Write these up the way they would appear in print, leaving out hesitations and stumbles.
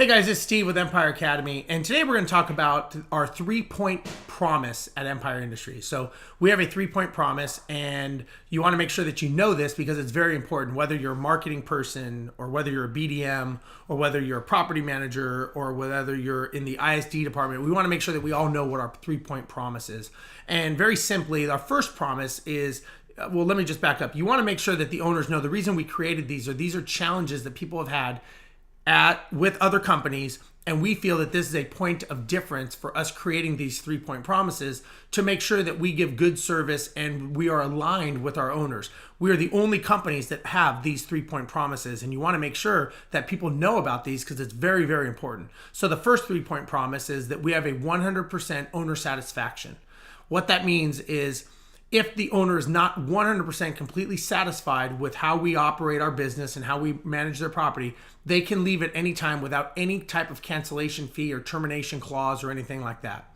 Hey guys, it's Steve with Empire Academy, and today we're going to talk about our 3-point promise at Empire Industries. So we have a 3-point promise, and you want to make sure that you know this because it's very important, whether you're a marketing person or whether you're a BDM or whether you're a property manager or whether you're in the ISD department. We want to make sure that we all know what our 3-point promise is. And very simply, our first promise is, well, let me just back up. You want to make sure that the owners know the reason we created these are challenges that people have had with other companies, and we feel that this is a point of difference for us creating these 3-point promises to make sure that we give good service and we are aligned with our owners. We are the only companies that have these 3-point promises, and you want to make sure that people know about these because it's very, very important. So the first 3-point promise is that we have a 100% owner satisfaction. What that means is, if the owner is not 100% completely satisfied with how we operate our business and how we manage their property, they can leave at any time without any type of cancellation fee or termination clause or anything like that.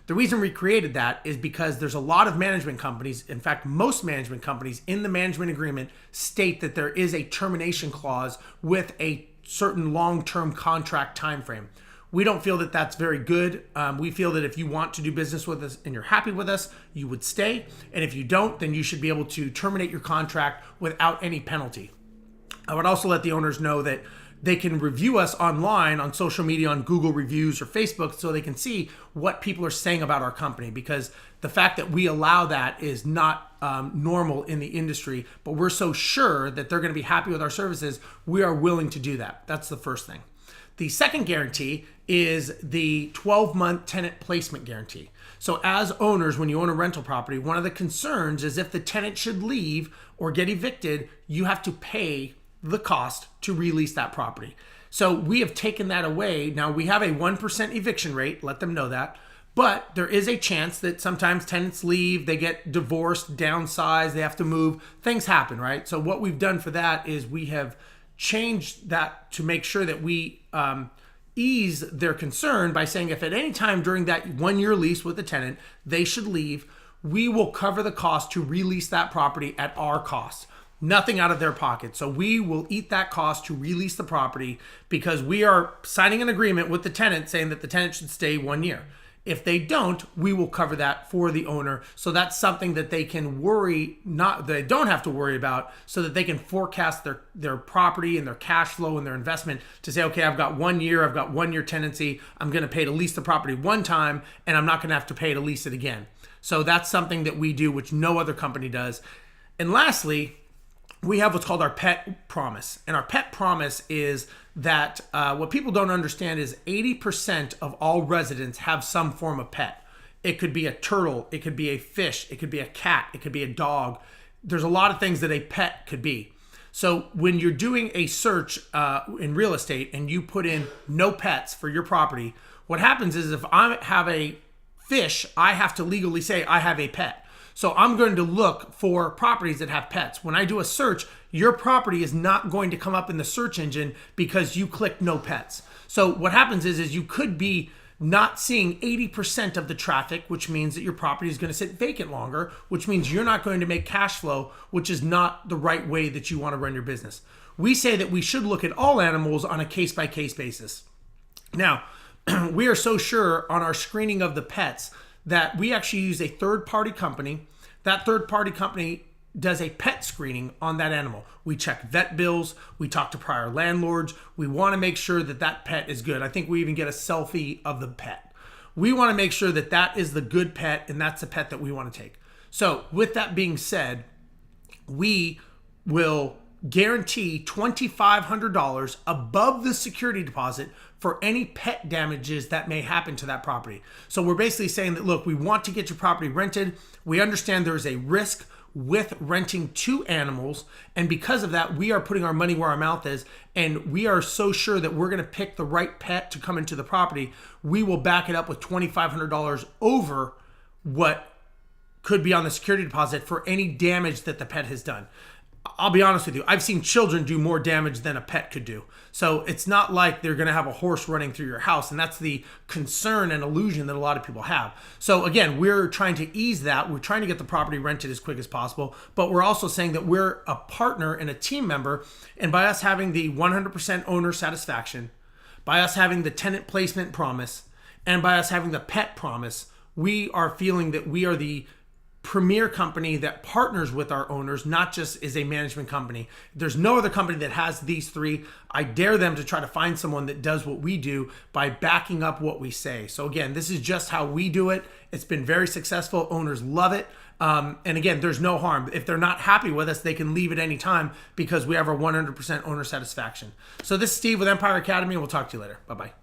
The reason we created that is because there's a lot of management companies, in fact, most management companies in the management agreement state that there is a termination clause with a certain long-term contract time frame. We don't feel that that's very good. We feel that if you want to do business with us and you're happy with us, you would stay. And if you don't, then you should be able to terminate your contract without any penalty. I would also let the owners know that they can review us online on social media, on Google reviews or Facebook, so they can see what people are saying about our company, because the fact that we allow that is not normal in the industry, but we're so sure that they're going to be happy with our services, we are willing to do that. That's the first thing. The second guarantee is the 12-month tenant placement guarantee. So as owners, when you own a rental property, one of the concerns is if the tenant should leave or get evicted, you have to pay the cost to release that property. So we have taken that away. Now we have a 1% eviction rate, let them know that, but there is a chance that sometimes tenants leave, they get divorced, downsized, they have to move, things happen, right? So what we've done for that is we have changed that to make sure that we ease their concern by saying if at any time during that 1-year lease with the tenant, they should leave, we will cover the cost to release that property at our cost. Nothing out of their pocket. So we will eat that cost to release the property because we are signing an agreement with the tenant saying that the tenant should stay 1 year. If they don't, we will cover that for the owner. So that's something that they can they don't have to worry about, so that they can forecast their property and their cash flow and their investment to say, okay, I've got 1 year, I've got 1 year tenancy. I'm going to pay to lease the property one time, and I'm not going to have to pay to lease it again. So that's something that we do, which no other company does. And lastly, we have what's called our pet promise. And our pet promise is that what people don't understand is 80% of all residents have some form of pet. It could be a turtle, it could be a fish, it could be a cat, it could be a dog. There's a lot of things that a pet could be. So when you're doing a search in real estate and you put in no pets for your property, what happens is if I have a fish, I have to legally say I have a pet. So I'm going to look for properties that have pets. When I do a search, your property is not going to come up in the search engine because you clicked no pets. So what happens is you could be not seeing 80% of the traffic, which means that your property is going to sit vacant longer, which means you're not going to make cash flow, which is not the right way that you want to run your business. We say that we should look at all animals on a case-by-case basis. Now, we are so sure on our screening of the pets that we actually use a third-party company. That third-party company does a pet screening on that animal. We check vet bills. We talk to prior landlords. We want to make sure that that pet is good. I think we even get a selfie of the pet. We want to make sure that that is the good pet and that's the pet that we want to take. So with that being said, we will guarantee $2,500 above the security deposit for any pet damages that may happen to that property. So we're basically saying that, look, we want to get your property rented. We understand there's a risk with renting to animals, and because of that, we are putting our money where our mouth is, and we are so sure that we're going to pick the right pet to come into the property. We will back it up with $2,500 over what could be on the security deposit for any damage that the pet has done. I'll be honest with you, I've seen children do more damage than a pet could do. So it's not like they're going to have a horse running through your house, and that's the concern and illusion that a lot of people have. So again, we're trying to ease that. We're trying to get the property rented as quick as possible, but we're also saying that we're a partner and a team member, and by us having the 100% owner satisfaction, by us having the tenant placement promise and by us having the pet promise, we are feeling that we are the premier company that partners with our owners, not just is a management company. There's no other company that has these three. I dare them to try to find someone that does what we do by backing up what we say. So again, this is just how we do it. It's been very successful. Owners love it. And again, there's no harm. If they're not happy with us, they can leave at any time because we have our 100% owner satisfaction. So this is Steve with Empire Academy, and we'll talk to you later. Bye-bye.